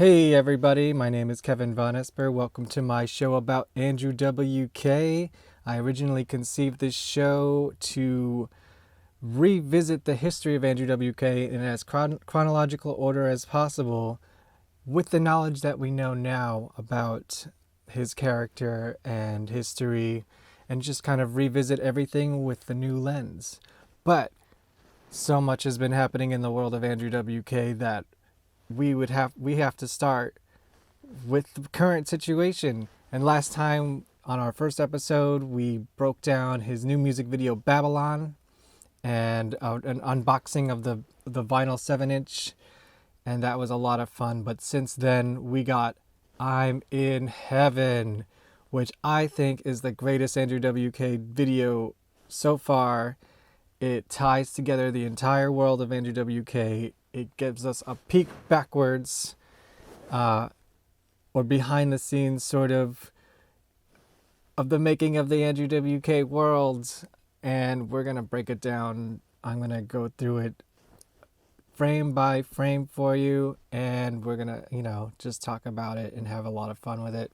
Hey everybody, my name is Kevin Vonesper. Welcome to my show about Andrew WK. I originally conceived this show to revisit the history of Andrew WK in as chronological order as possible with the knowledge that we know now about his character and history, and just kind of revisit everything with the new lens. But so much has been happening in the world of Andrew WK that we have to start with the current situation. And last time on our first episode, we broke down his new music video Babylon and an unboxing of the vinyl 7-inch, and that was a lot of fun. But since then, we got I'm in Heaven, which I think is the greatest Andrew WK video so far. It ties together the entire world of Andrew WK. It gives us a peek backwards, or behind the scenes sort of the making of the Andrew WK world. And we're going to break it down. I'm going to go through it frame by frame for you, and we're going to, just talk about it and have a lot of fun with it.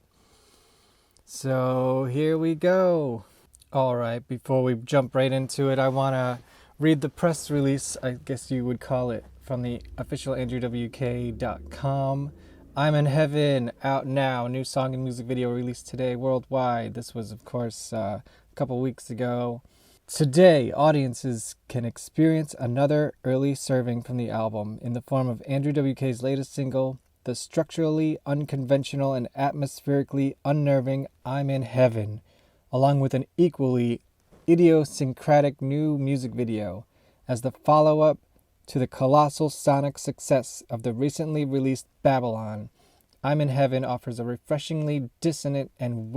So here we go. All right, before we jump right into it, I want to read the press release, I guess you would call it, from the official AndrewWK.com. I'm in Heaven, out now. New song and music video released today worldwide. This was, of course, a couple weeks ago. Today, audiences can experience another early serving from the album in the form of Andrew WK's latest single, the structurally unconventional and atmospherically unnerving I'm in Heaven, along with an equally idiosyncratic new music video as the follow-up to the colossal sonic success of the recently released Babylon. I'm in Heaven offers a refreshingly dissonant and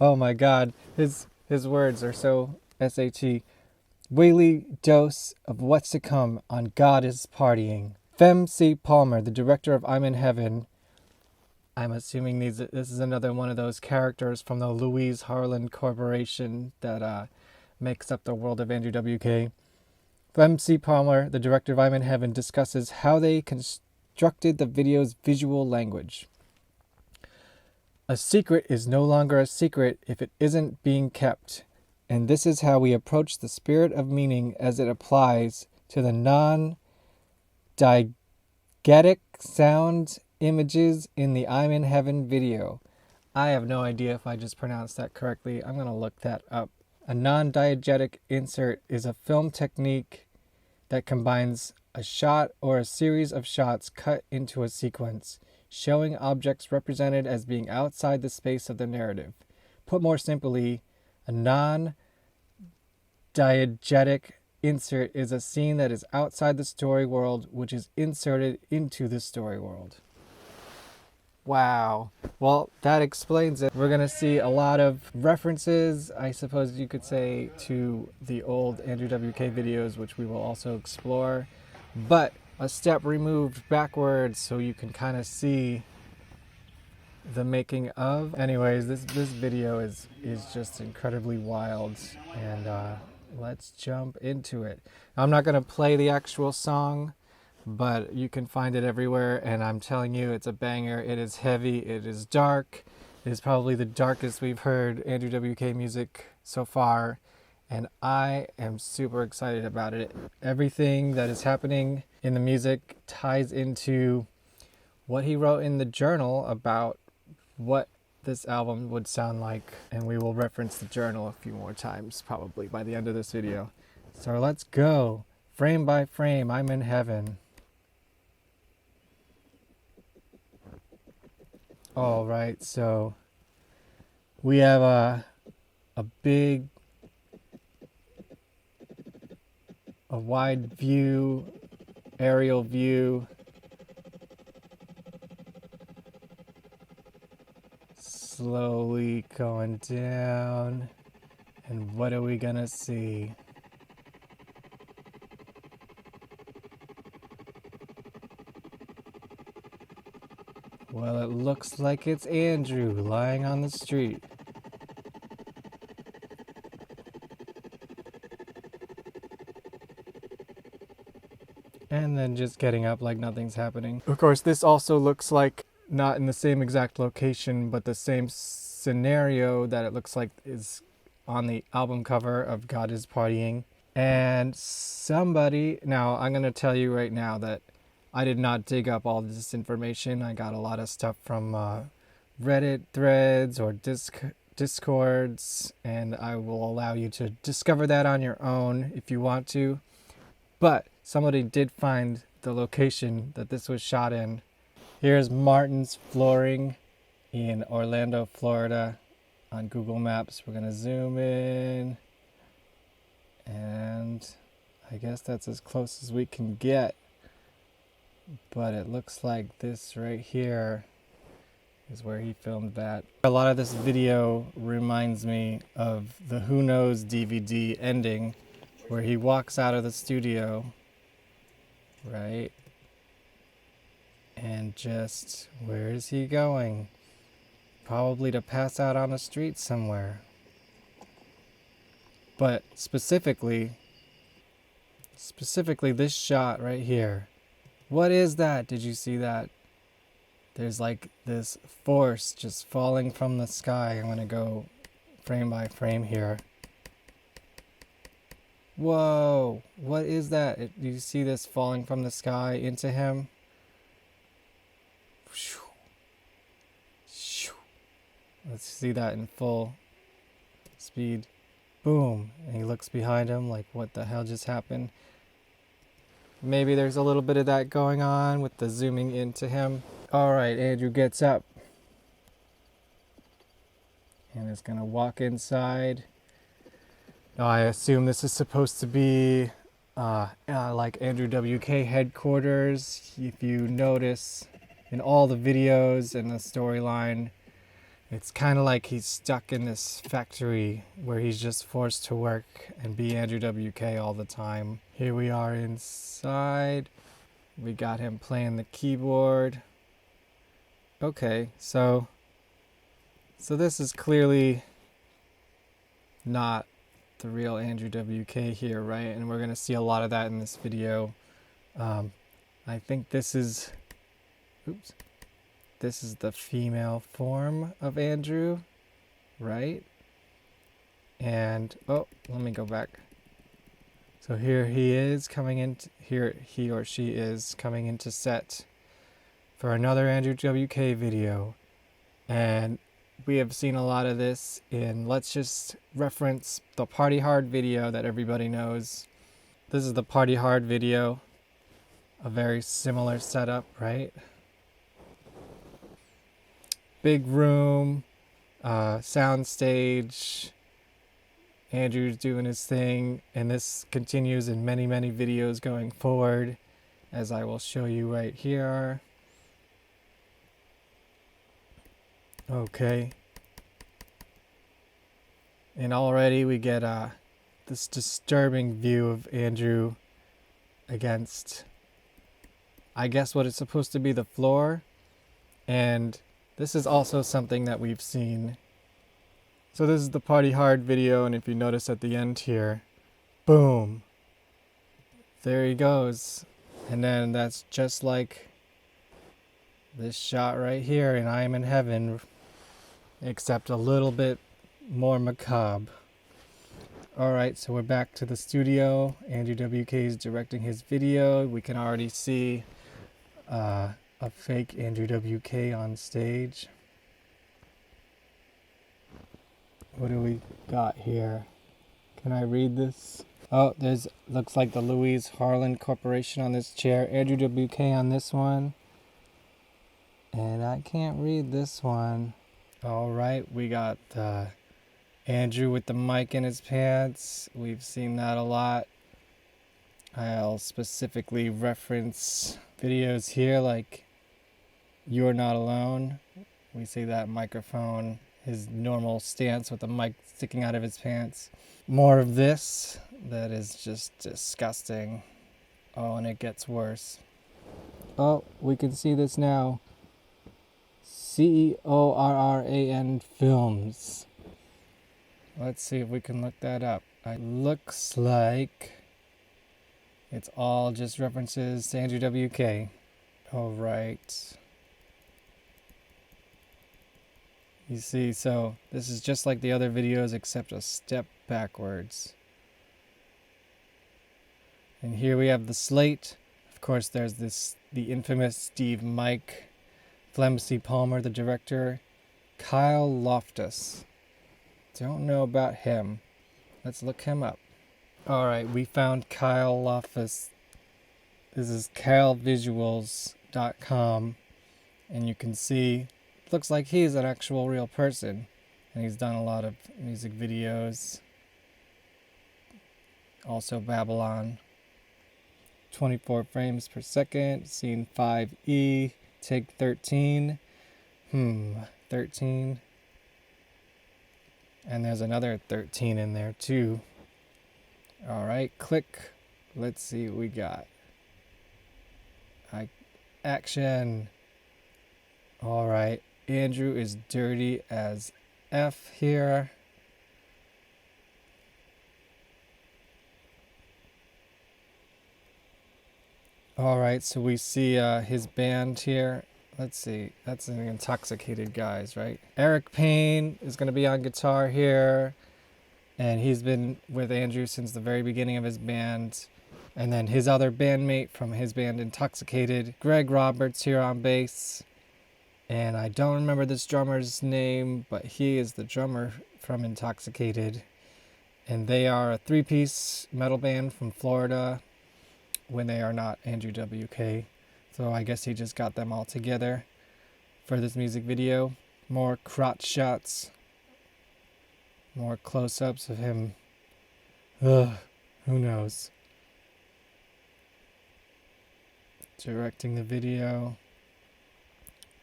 oh my god, his words are so SAT. Whaley dose of what's to come on God is Partying. Fem C. Palmer, the director of I'm in Heaven, I'm assuming this is another one of those characters from the Louise Harlan Corporation that makes up the world of Andrew WK. Fem C. Palmer, the director of I'm in Heaven, discusses how they constructed the video's visual language. A secret is no longer a secret if it isn't being kept, and this is how we approach the spirit of meaning as it applies to the non-diegetic sound images in the I'm in Heaven video. I have no idea if I just pronounced that correctly. I'm going to look that up. A non-diegetic insert is a film technique that combines a shot or a series of shots cut into a sequence, showing objects represented as being outside the space of the narrative. Put more simply, a non-diegetic insert is a scene that is outside the story world, which is inserted into the story world. Wow. Well, that explains it. We're going to see a lot of references, I suppose you could say, to the old Andrew WK videos, which we will also explore. But a step removed backwards so you can kind of see the making of. Anyways, this video is just incredibly wild, and let's jump into it. I'm not going to play the actual song, but you can find it everywhere, and I'm telling you, it's a banger. It is heavy, it is dark. It is probably the darkest we've heard Andrew WK music so far, and I am super excited about it. Everything that is happening in the music ties into what he wrote in the journal about what this album would sound like, and we will reference the journal a few more times probably by the end of this video. So let's go. Frame by frame, I'm in Heaven. All right, so we have a wide view, aerial view. Slowly going down. And what are we gonna see? Well, it looks like it's Andrew lying on the street. and then just getting up like nothing's happening. Of course, this also looks like not in the same exact location, but the same scenario that it looks like is on the album cover of God is Partying. And now I'm going to tell you right now that I did not dig up all this information. I got a lot of stuff from Reddit threads or Discords, and I will allow you to discover that on your own if you want to. But somebody did find the location that this was shot in. Here's Martin's Flooring in Orlando, Florida on Google Maps. We're going to zoom in, and I guess that's as close as we can get. But it looks like this right here is where he filmed that. A lot of this video reminds me of the Who Knows DVD ending, where he walks out of the studio, right? And just, where is he going? Probably to pass out on the street somewhere. But specifically this shot right here. What is that? Did you see that? There's like this force just falling from the sky. I'm gonna go frame by frame here. Whoa, what is that? Do you see this falling from the sky into him? Let's see that in full speed. Boom. And he looks behind him like, what the hell just happened? Maybe there's a little bit of that going on with the zooming into him. All right, Andrew gets up and is gonna walk inside. Now, I assume this is supposed to be like Andrew WK headquarters. If you notice in all the videos and the storyline, it's kind of like he's stuck in this factory where he's just forced to work and be Andrew WK all the time. Here we are inside. We got him playing the keyboard. Okay, so this is clearly not the real Andrew WK here, right? And we're gonna see a lot of that in this video. I think this is the female form of Andrew, right? And oh, let me go back. So here he is coming in. Here he or she is coming into set for another Andrew WK video, and we have seen a lot of this in, let's just reference the Party Hard video that everybody knows. This is the Party Hard video, a very similar setup, right? Big room, sound stage, Andrew's doing his thing, and this continues in many, many videos going forward, as I will show you right here. Okay. And already we get this disturbing view of Andrew against, I guess, what is supposed to be the floor. And this is also something that we've seen. So this is the Party Hard video, and if you notice at the end here, boom, there he goes. And then that's just like this shot right here in I Am in Heaven, except a little bit more macabre. Alright, so we're back to the studio. Andrew WK is directing his video. We can already see a fake Andrew WK on stage. What do we got here? Can I read this? Oh, looks like the Louise Harlan Corporation on this chair. Andrew WK on this one. And I can't read this one. Alright, we got Andrew with the mic in his pants. We've seen that a lot. I'll specifically reference videos here like You're Not Alone. We see that microphone, his normal stance with the mic sticking out of his pants. More of this that is just disgusting. Oh, and it gets worse. Oh, we can see this now. CEORRAN Films. Let's see if we can look that up. It looks like It's all just references to Andrew WK. All right. You see, so this is just like the other videos except a step backwards. And here we have the slate. Of course, there's the infamous Steve Mike, Flem C. Palmer, the director, Kyle Loftus. Don't know about him. Let's look him up. All right, we found Kyle Loftus. This is kyleVisuals.com, and you can see, it looks like he's an actual real person, and he's done a lot of music videos. Also Babylon, 24 frames per second, scene 5E, take 13. 13. And there's another 13 in there too. All right, click. Let's see what we got. Action. All right, Andrew is dirty as F here. All right, so we see his band here. Let's see, that's an Intoxicated Guys, right? Eric Payne is going to be on guitar here, and he's been with Andrew since the very beginning of his band. And then his other bandmate from his band Intoxicated, Greg Roberts, here on bass. And I don't remember this drummer's name, but he is the drummer from Intoxicated. And they are a three-piece metal band from Florida when they are not Andrew WK. So I guess he just got them all together for this music video. More crotch shots. More close-ups of him. Ugh, who knows? Directing the video.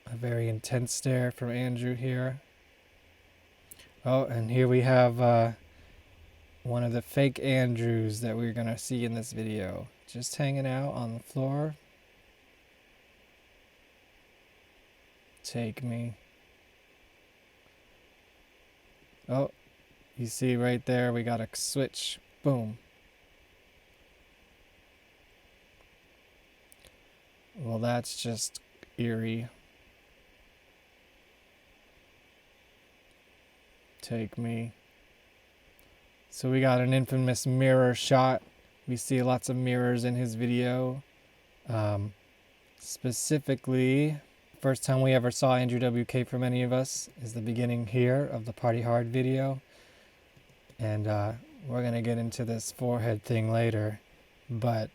A very intense stare from Andrew here. Oh, and here we have one of the fake Andrews that we're going to see in this video. Just hanging out on the floor. Take me. Oh, you see right there, we got a switch. Boom. Well, that's just eerie. Take me. So we got an infamous mirror shot. We see lots of mirrors in his video. Specifically, first time we ever saw Andrew WK from any of us is the beginning here of the Party Hard video. And we're going to get into this forehead thing later. But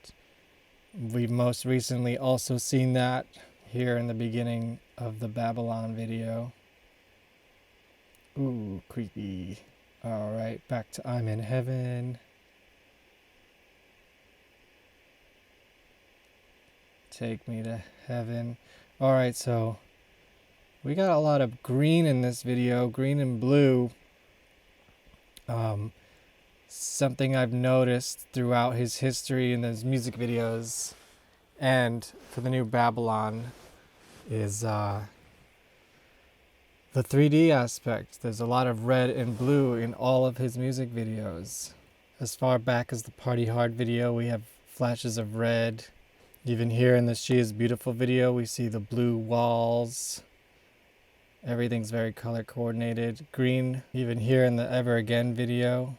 we've most recently also seen that here in the beginning of the Babylon video. Ooh, creepy. Alright, back to I'm in Heaven. Take me to heaven. Alright, so we got a lot of green in this video, green and blue. Something I've noticed throughout his history in his music videos and for the new Babylon is the 3D aspect. There's a lot of red and blue in all of his music videos. As far back as the Party Hard video, we have flashes of red. Even here in the She Is Beautiful video, we see the blue walls. Everything's very color coordinated. Green, even here in the Ever Again video.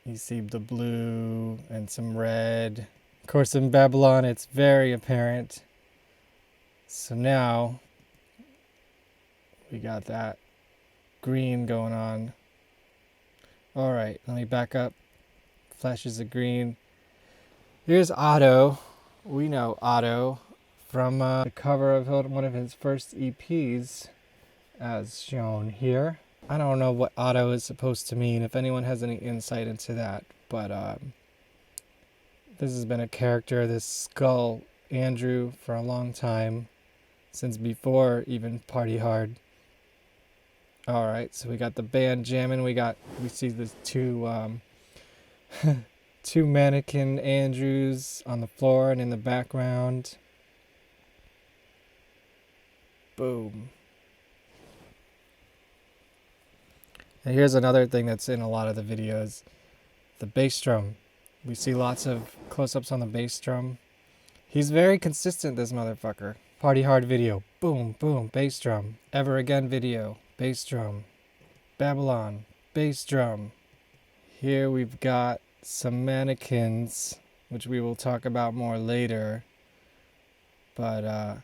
You see the blue and some red. Of course, in Babylon, it's very apparent. So now, we got that green going on. Alright, let me back up. Flashes of green. Here's Otto. We know Otto from the cover of one of his first EPs, as shown here. I don't know what Otto is supposed to mean, if anyone has any insight into that, but this has been a character, this Skull Andrew, for a long time, since before even Party Hard. Alright, so we got the band jamming, we see the two two mannequin Andrews on the floor and in the background. Boom. And here's another thing that's in a lot of the videos. The bass drum. We see lots of close-ups on the bass drum. He's very consistent, this motherfucker. Party hard video, boom, boom, bass drum. Ever again video, bass drum. Babylon, bass drum. Here we've got some mannequins, which we will talk about more later. But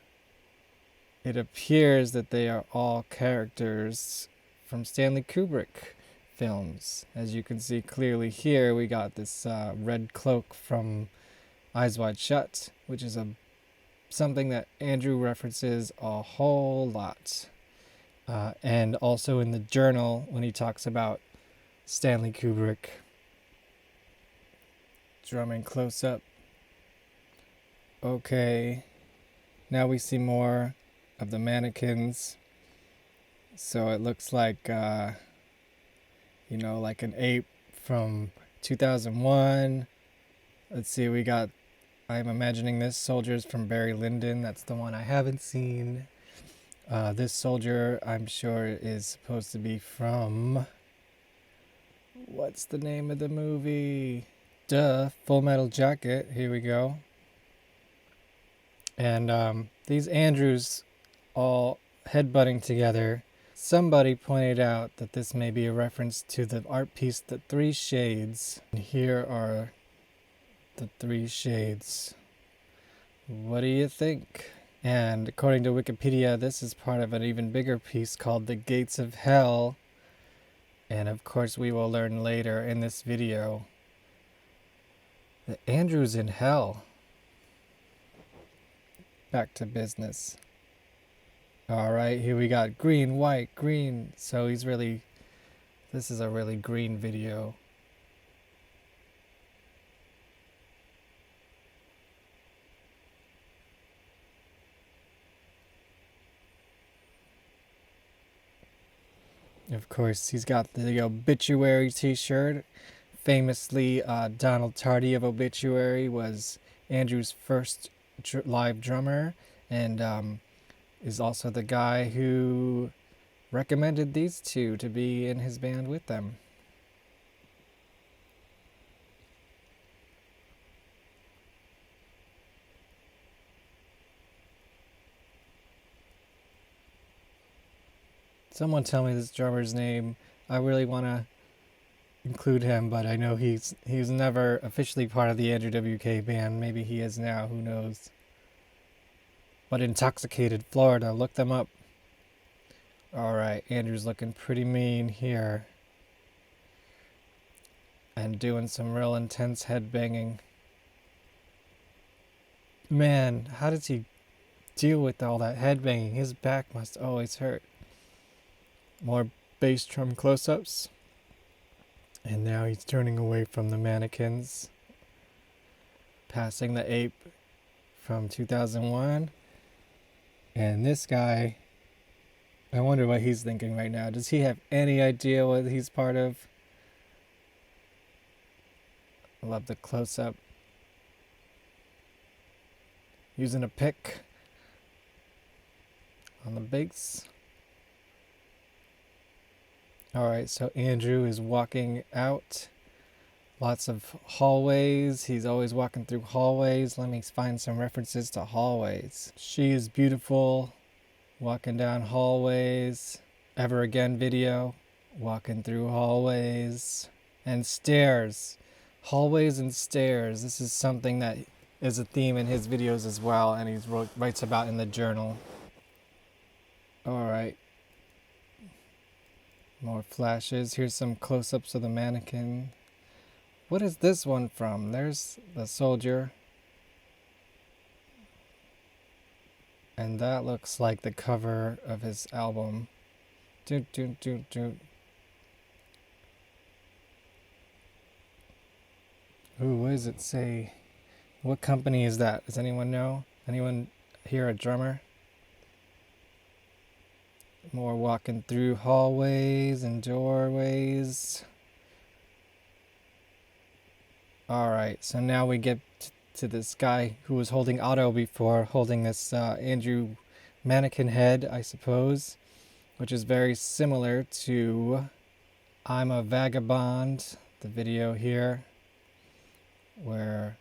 it appears that they are all characters from Stanley Kubrick films. As you can see clearly here, we got this red cloak from Eyes Wide Shut, which is something that Andrew references a whole lot. And also in the journal when he talks about Stanley Kubrick. Drumming close up. Okay, now we see more of the mannequins. So it looks like, like an ape from 2001. Let's see, I'm imagining this soldier's from Barry Lyndon. That's the one I haven't seen. This soldier, I'm sure, is supposed to be from... What's the name of the movie? Duh, Full Metal Jacket. Here we go. And these Andrews all headbutting together. Somebody pointed out that this may be a reference to the art piece, The Three Shades. And here are the Three Shades. What do you think? And according to Wikipedia, this is part of an even bigger piece called The Gates of Hell. And of course we will learn later in this video that Andrew's in hell. Back to business. Alright, here we got green, white, green. So this is a really green video. Of course, he's got the Obituary t-shirt. Famously, Donald Tardy of Obituary was Andrew's first live drummer, and is also the guy who recommended these two to be in his band with them. Someone tell me this drummer's name. I really want to include him, but I know he was never officially part of the Andrew WK band. Maybe he is now, who knows. But Intoxicated Florida, look them up. Alright, Andrew's looking pretty mean here. And doing some real intense headbanging. Man, how does he deal with all that headbanging? His back must always hurt. More bass drum close-ups. And now he's turning away from the mannequins. Passing the ape from 2001. And this guy, I wonder what he's thinking right now. Does he have any idea what he's part of? I love the close-up. Using a pick on the bass. Alright, so Andrew is walking out. Lots of hallways. He's always walking through hallways. Let me find some references to hallways. She is beautiful. Walking down hallways. Ever Again video. Walking through hallways. And stairs. Hallways and stairs. This is something that is a theme in his videos as well, and he writes about in the journal. Alright. More flashes. Here's some close-ups of the mannequin. What is this one from? There's the soldier. And that looks like the cover of his album. Doot, doot, doot, doot. Ooh, what does it say? What company is that? Does anyone know? Anyone hear a drummer? More walking through hallways and doorways. Alright, so now we get to this guy who was holding Otto before, holding this Andrew mannequin head, I suppose, which is very similar to I'm a Vagabond, the video here. where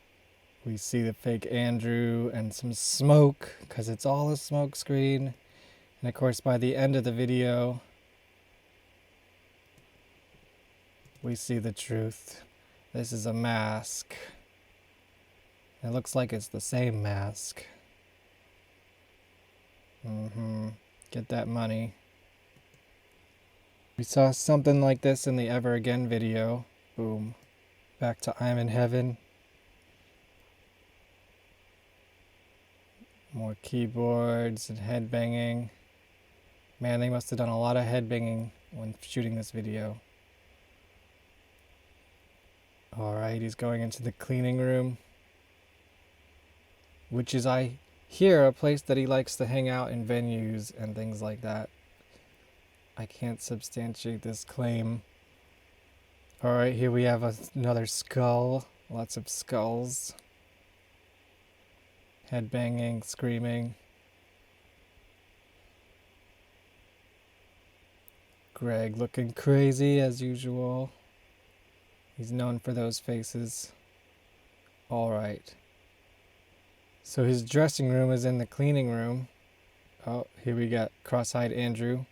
we see the fake Andrew and some smoke, because it's all a smoke screen. And of course, by the end of the video, we see the truth. This is a mask. It looks like it's the same mask. Get that money. We saw something like this in the Ever Again video. Boom. Back to I'm in Heaven. More keyboards and headbanging. Man, they must have done a lot of headbanging when shooting this video. Alright, he's going into the cleaning room, which is, I hear, a place that he likes to hang out in venues and things like that. I can't substantiate this claim. Alright, here we have another skull. Lots of skulls. Headbanging, screaming. Greg looking crazy as usual. He's known for those faces. Alright. So his dressing room is in the cleaning room. Oh, here we got cross-eyed Andrew.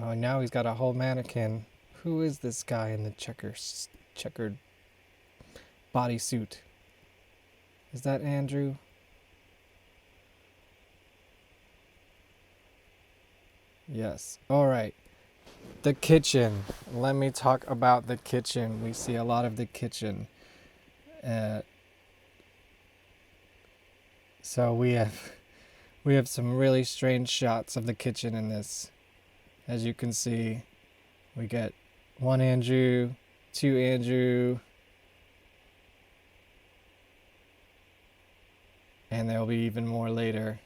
Oh, now he's got a whole mannequin. Who is this guy in the checkered bodysuit? Is that Andrew? Yes. Alright. The kitchen. Let me talk about the kitchen. We see a lot of the kitchen. So we have some really strange shots of the kitchen in this. As you can see, we get one Andrew, two Andrew, and there'll be even more later.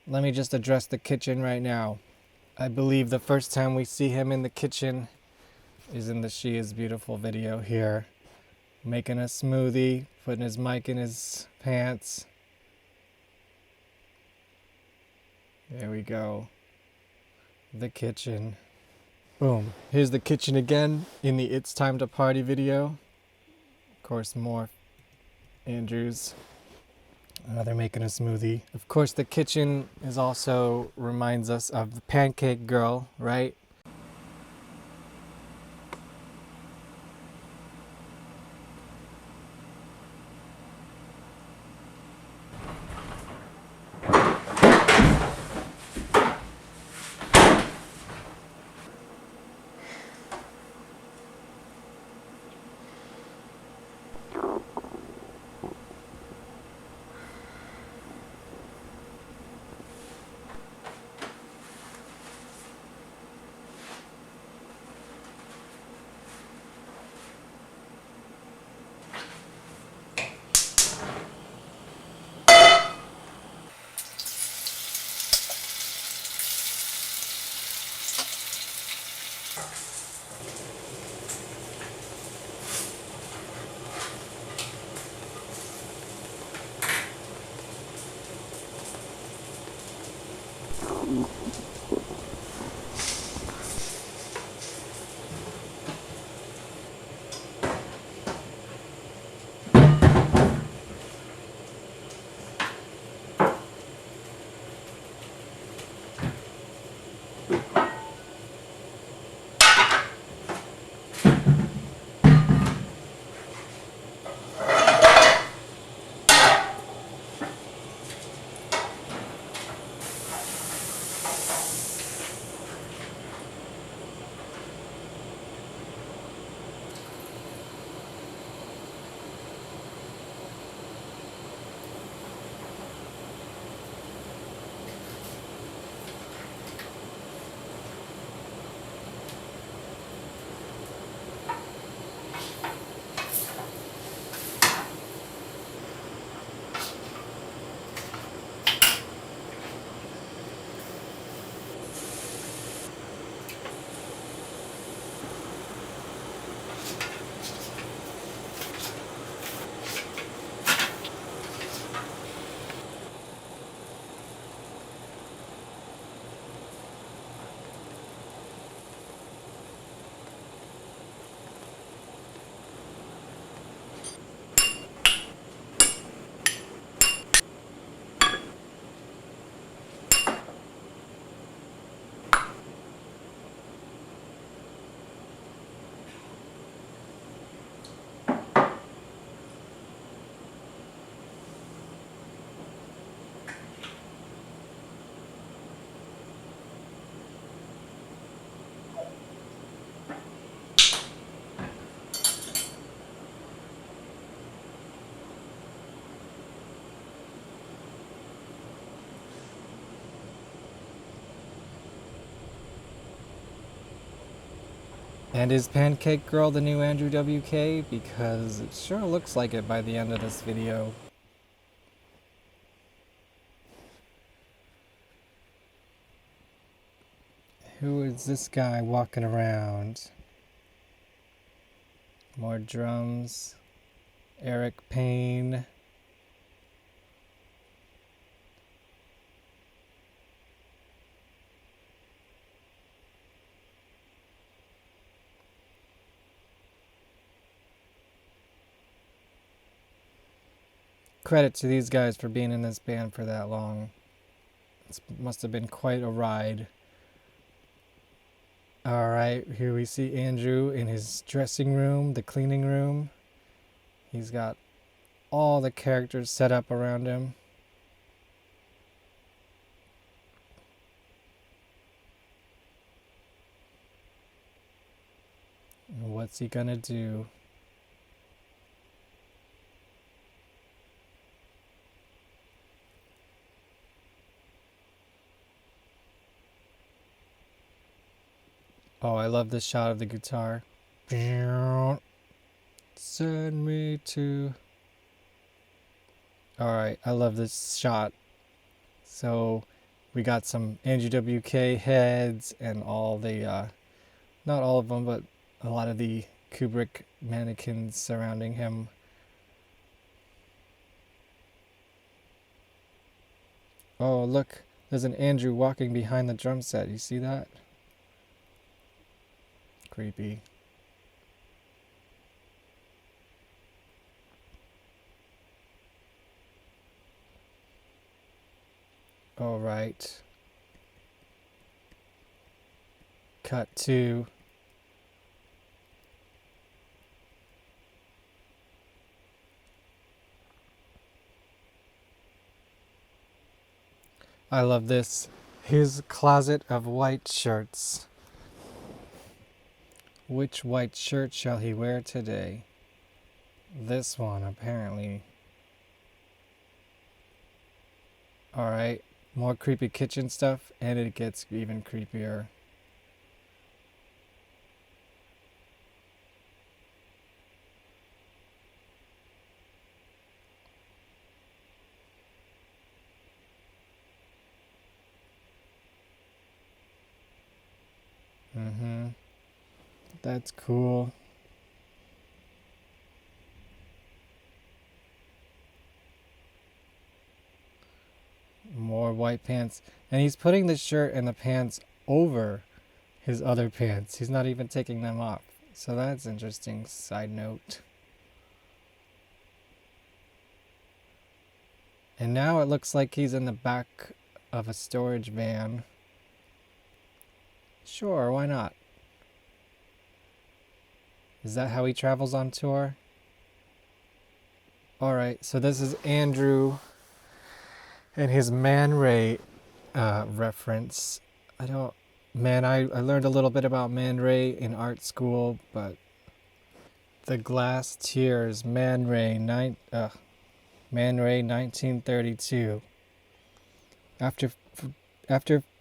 Let me just address the kitchen right now. I believe the first time we see him in the kitchen is in the She Is Beautiful video here. Making a smoothie, putting his mic in his pants. There we go. The kitchen. Boom. Here's the kitchen again in the It's Time to Party video. Of course, more Andrews. They're making a smoothie. Of course, the kitchen is also reminds us of the Pancake Girl, right? And is Pancake Girl the new Andrew WK? Because it sure looks like it by the end of this video. Who is this guy walking around? More drums. Eric Payne. Credit to these guys for being in this band for that long. It must have been quite a ride. Alright, here we see Andrew in his dressing room, the cleaning room. He's got all the characters set up around him. And what's he gonna do? Oh, I love this shot of the guitar. Send me to... Alright, I love this shot. So, we got some Andrew WK heads and all the, not all of them, but a lot of the Kubrick mannequins surrounding him. Oh, look, there's an Andrew walking behind the drum set. You see that? Creepy. All right. Cut to... I love this. His closet of white shirts. Which white shirt shall he wear today? This one, apparently. Alright, more creepy kitchen stuff, and it gets even creepier. That's cool. More white pants. And he's putting the shirt and the pants over his other pants. He's not even taking them off. So that's interesting side note. And now it looks like he's in the back of a storage van. Sure, why not? Is that how he travels on tour? Alright, so this is Andrew and his Man Ray reference. I learned a little bit about Man Ray in art school, but the Glass Tears, Man Ray 1932. After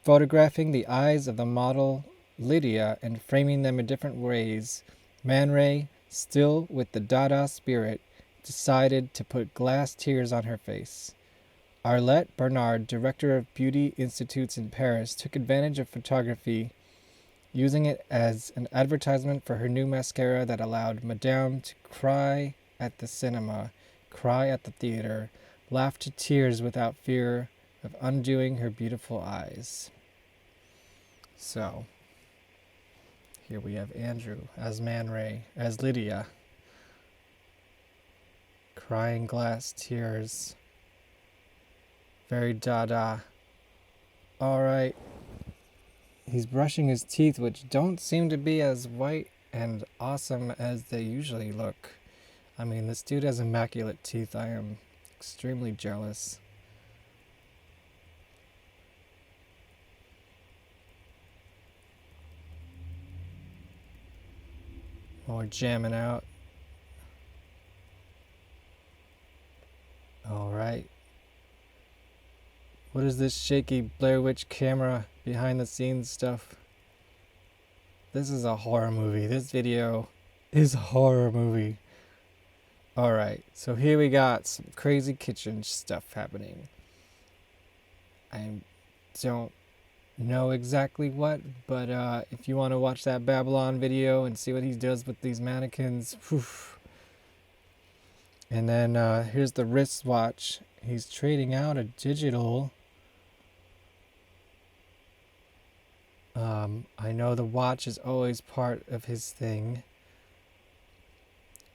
photographing the eyes of the model Lydia and framing them in different ways, Man Ray, still with the dada spirit, decided to put glass tears on her face. Arlette Bernard, director of beauty institutes in Paris, took advantage of photography, using it as an advertisement for her new mascara that allowed Madame to cry at the cinema, cry at the theater, laugh to tears without fear of undoing her beautiful eyes. So, here we have Andrew as Man Ray, as Lydia, crying glass tears. Very dada. Alright. He's brushing his teeth, which don't seem to be as white and awesome as they usually look. I mean, this dude has immaculate teeth. I am extremely jealous. More jamming out. Alright. What is this shaky Blair Witch camera behind the scenes stuff? This is a horror movie. This video is a horror movie. Alright, so here we got some crazy kitchen stuff happening. I don't know exactly what, but if you want to watch that Babylon video and see what he does with these mannequins, whew. And then here's the wristwatch. He's trading out a digital. I know the watch is always part of his thing.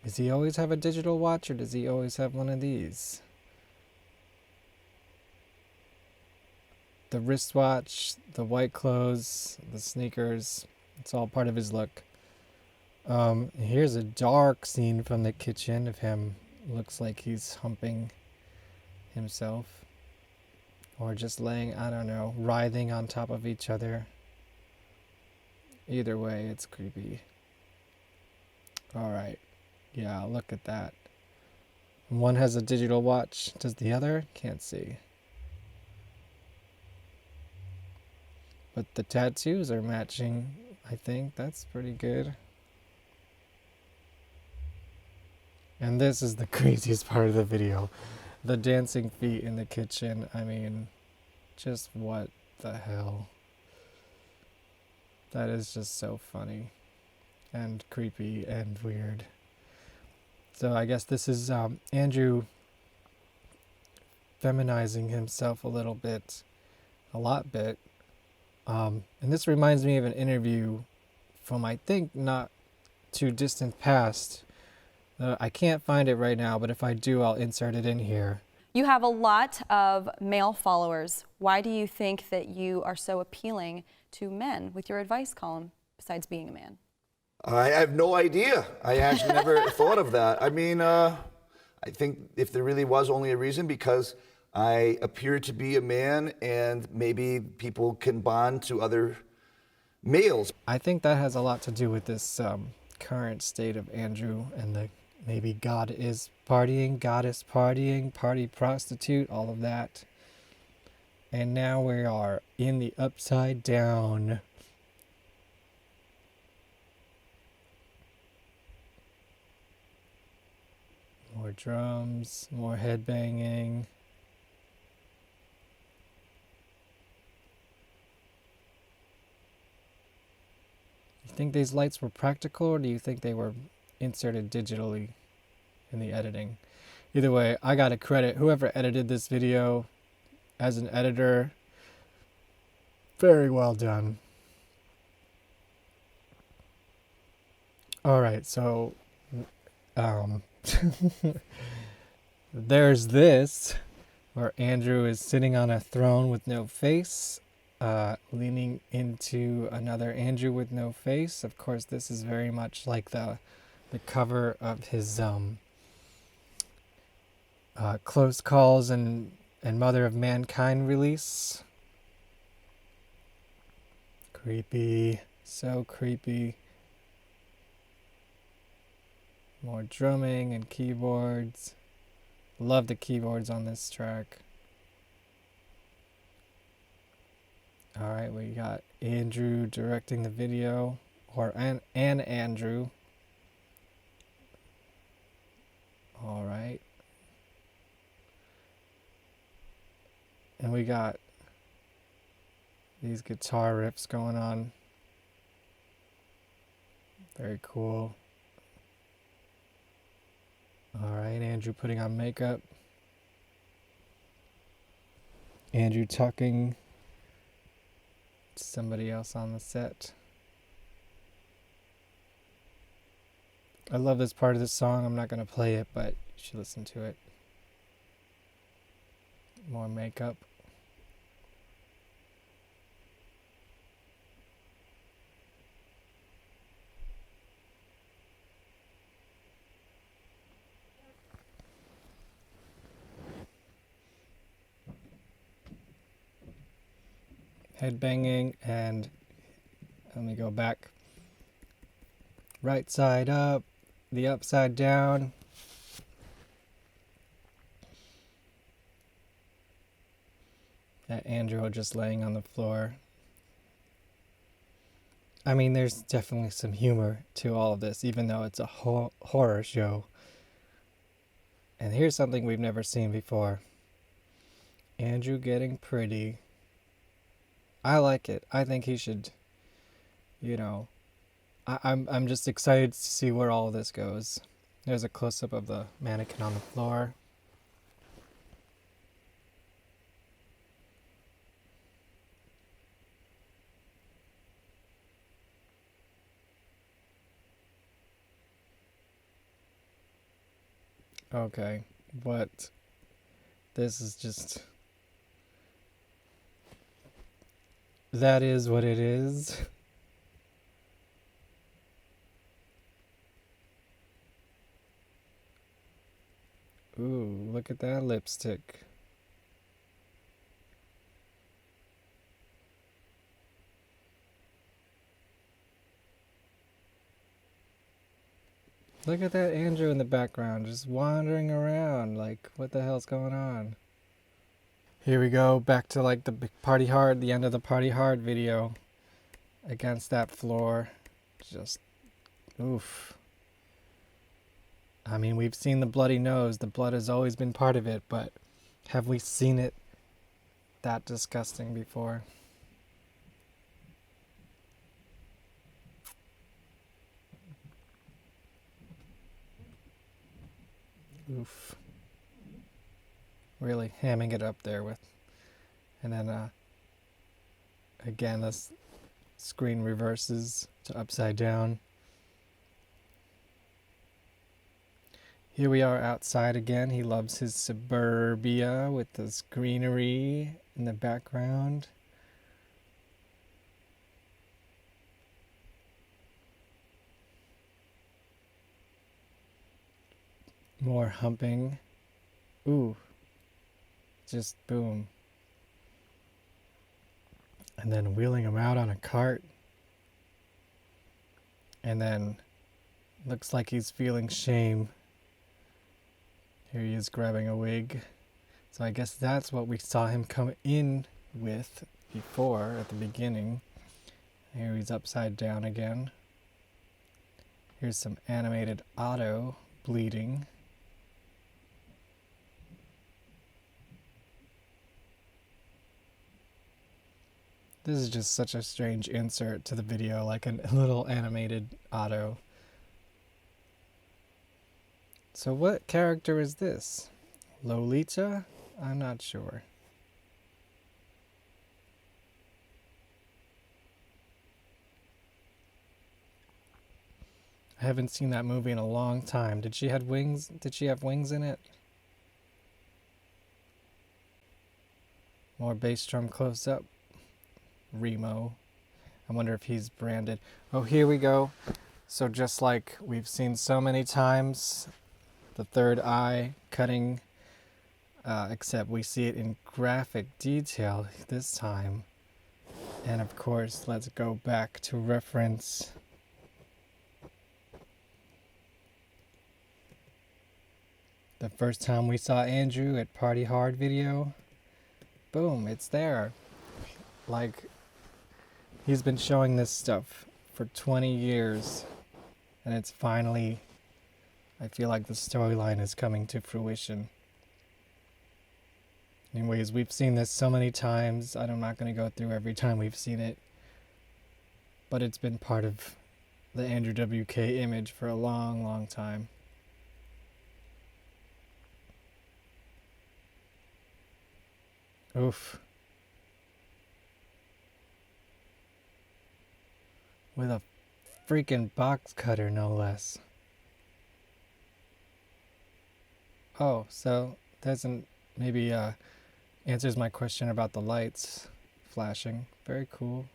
Does he always have a digital watch, or does he always have one of these? The wristwatch, the white clothes, the sneakers, it's all part of his look. Here's a dark scene from the kitchen of him. Looks like he's humping himself. Or just laying, I don't know, writhing on top of each other. Either way, it's creepy. Alright. Yeah, look at that. One has a digital watch. Does the other? Can't see. But the tattoos are matching, I think. That's pretty good. And this is the craziest part of the video. The dancing feet in the kitchen. I mean, just what the hell? That is just so funny and creepy and weird. So I guess this is Andrew feminizing himself a little bit, a lot bit. And this reminds me of an interview from, I think, not too distant past. I can't find it right now, but if I do, I'll insert it in here. You have a lot of male followers. Why do you think that you are so appealing to men with your advice column, besides being a man? I have no idea. I actually never thought of that. I mean, I think if there really was only a reason, because I appear to be a man and maybe people can bond to other males. I think that has a lot to do with this current state of Andrew and the maybe God is partying, goddess partying, party prostitute, all of that. And now we are in the upside down. More drums, more headbanging. You think these lights were practical, or do you think they were inserted digitally in the editing? Either way, I gotta credit whoever edited this video as an editor. Very well done. Alright, so there's this, where Andrew is sitting on a throne with no face, leaning into another Andrew with no face. Of course, this is very much like the cover of his Close Calls and Mother of Mankind release. Creepy. So creepy. More drumming and keyboards. Love the keyboards on this track. Alright, we got Andrew directing the video. Or an Andrew. Alright. And we got these guitar riffs going on. Very cool. Alright, Andrew putting on makeup. Andrew talking to somebody else on the set. I love this part of the song. I'm not going to play it, but you should listen to it. More makeup. Headbanging, and let me go back. Right side up, the upside down. That Andrew just laying on the floor. I mean, there's definitely some humor to all of this, even though it's a horror show. And here's something we've never seen before. Andrew getting pretty. I like it. I think he should, you know, I'm just excited to see where all of this goes. There's a close-up of the mannequin on the floor. Okay, but this is just... That is what it is. Ooh, look at that lipstick. Look at that Andrew in the background, just wandering around, like, what the hell's going on? Here we go, back to like the party hard, the end of the party hard video. Against that floor. Just, oof. I mean, we've seen the bloody nose, the blood has always been part of it, but have we seen it that disgusting before? Oof. Really hamming it up there with, and then again this screen reverses to upside down. Here we are outside again. He loves his suburbia with this greenery in the background. More humping. Ooh. Just boom. And then wheeling him out on a cart. And then looks like he's feeling shame. Here he is grabbing a wig. So I guess that's what we saw him come in with before at the beginning. Here he's upside down again. Here's some animated Otto bleeding. This is just such a strange insert to the video, like a little animated Otto. So what character is this? Lolita? I'm not sure. I haven't seen that movie in a long time. Did she have wings? Did she have wings in it? More bass drum close up. Remo. I wonder if he's branded. Oh, here we go. So just like we've seen so many times, the third eye cutting, except we see it in graphic detail this time. And of course, let's go back to reference the first time we saw Andrew at Party Hard video. Boom, it's there. Like, he's been showing this stuff for 20 years, and it's finally, I feel like the storyline is coming to fruition. Anyways, we've seen this so many times. I'm not going to go through every time we've seen it, but it's been part of the Andrew WK image for a long, long time. Oof. With a freaking box cutter, no less. Oh, so doesn't maybe answers my question about the lights flashing. Very cool.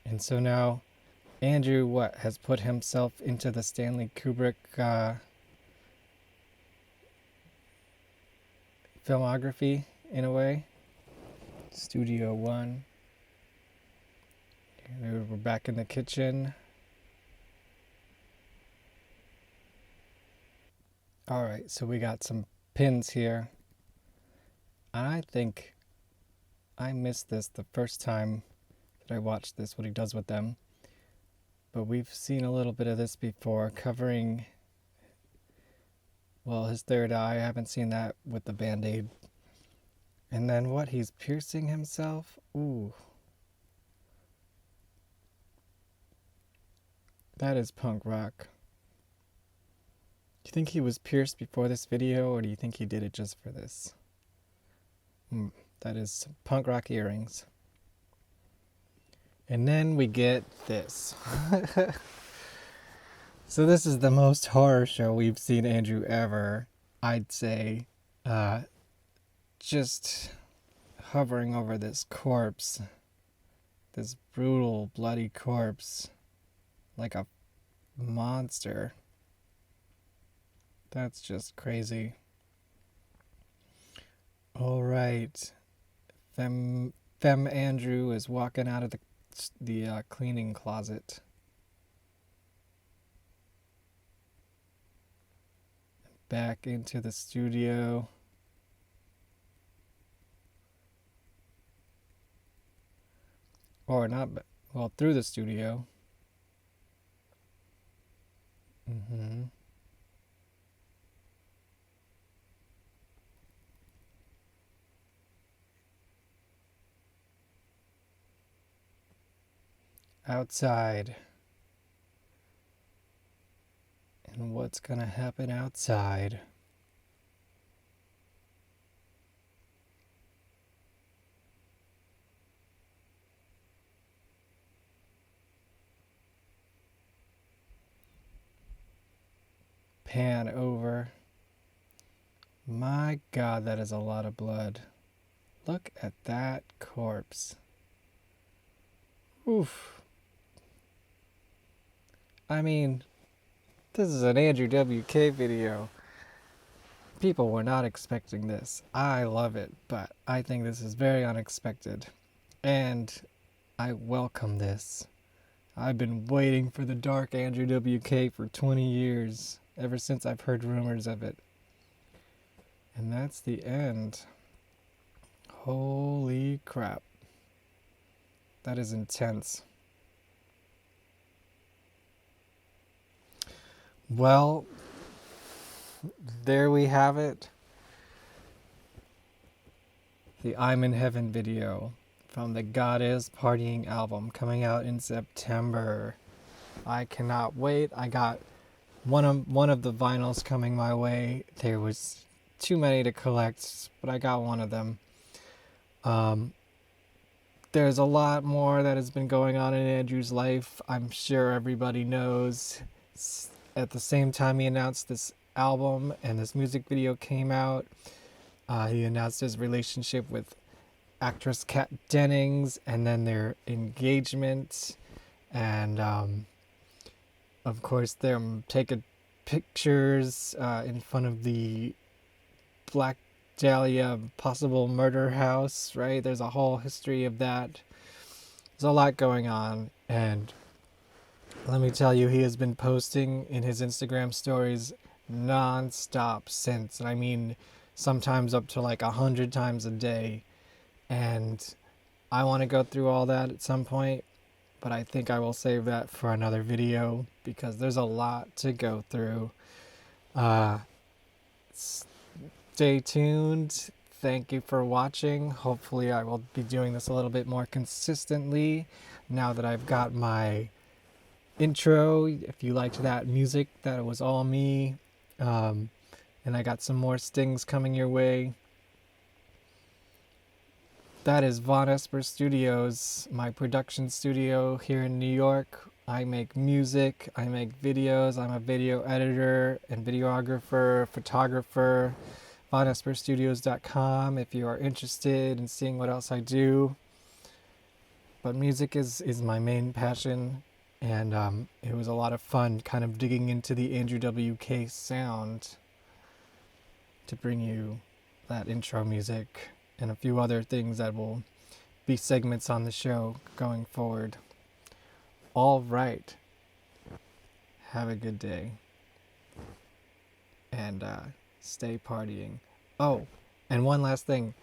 And so now Andrew has put himself into the Stanley Kubrick filmography in a way. Studio One. We're back in the kitchen. Alright, so we got some pins here. I think I missed this the first time that I watched this, what he does with them. But we've seen a little bit of this before, covering, well, his third eye. I haven't seen that with the Band-Aid. And then what? He's piercing himself? Ooh. That is punk rock. Do you think he was pierced before this video, or do you think he did it just for this? That is punk rock earrings. And then we get this. So this is the most horror show we've seen Andrew ever, I'd say. Just hovering over this corpse. This brutal, bloody corpse. Like a monster. That's just crazy. All right. Femme Andrew is walking out of the cleaning closet. Back into the studio. Or not, well, through the studio. Outside. And what's gonna happen outside? Pan over. My God, that is a lot of blood. Look at that corpse. Oof. I mean, this is an Andrew WK video. People were not expecting this. I love it, but I think this is very unexpected. And I welcome this. I've been waiting for the dark Andrew WK for 20 years, ever since I've heard rumors of it. And that's the end. Holy crap. That is intense. Well, there we have it. The I'm in Heaven video from the God Is Partying album coming out in September. I cannot wait. I got one of the vinyls coming my way. There was too many to collect, but I got one of them. There's a lot more that has been going on in Andrew's life. I'm sure everybody knows. At the same time he announced this album and this music video came out, he announced his relationship with actress Kat Dennings and then their engagement, and of course them taking pictures in front of the Black Dahlia possible murder house, right? There's a whole history of that. There's a lot going on, and let me tell you, he has been posting in his Instagram stories non-stop since. And I mean, sometimes up to like 100 times a day. And I want to go through all that at some point, but I think I will save that for another video because there's a lot to go through. Stay tuned. Thank you for watching. Hopefully I will be doing this a little bit more consistently now that I've got my intro. If you liked that music, that was all me. And I got some more stings coming your way. That is Vonesper Studios, my production studio here in New York. I make music, I make videos, I'm a video editor and videographer, photographer. VonesperStudios.com if you are interested in seeing what else I do. But music is my main passion, and it was a lot of fun kind of digging into the Andrew WK sound to bring you that intro music and a few other things that will be segments on the show going forward. All right. Have a good day. And stay partying. Oh, and one last thing.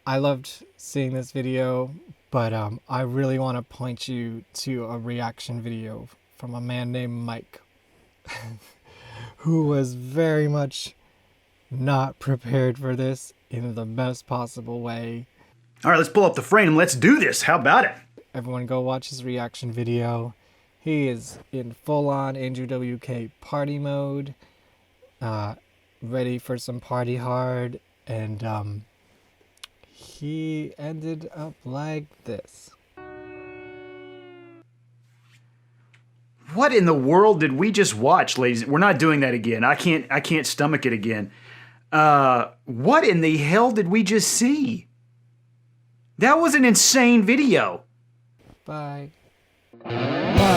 I loved seeing this video, but I really want to point you to a reaction video from a man named Mike, who was very much not prepared for this in the best possible way. All right, let's pull up the frame. Let's do this. How about it? Everyone go watch his reaction video. He is in full-on AWK party mode, ready for some party hard, and he ended up like this. What in the world did we just watch, ladies? We're not doing that again. I can't stomach it again. What in the hell did we just see? That was an insane video. Bye. Bye.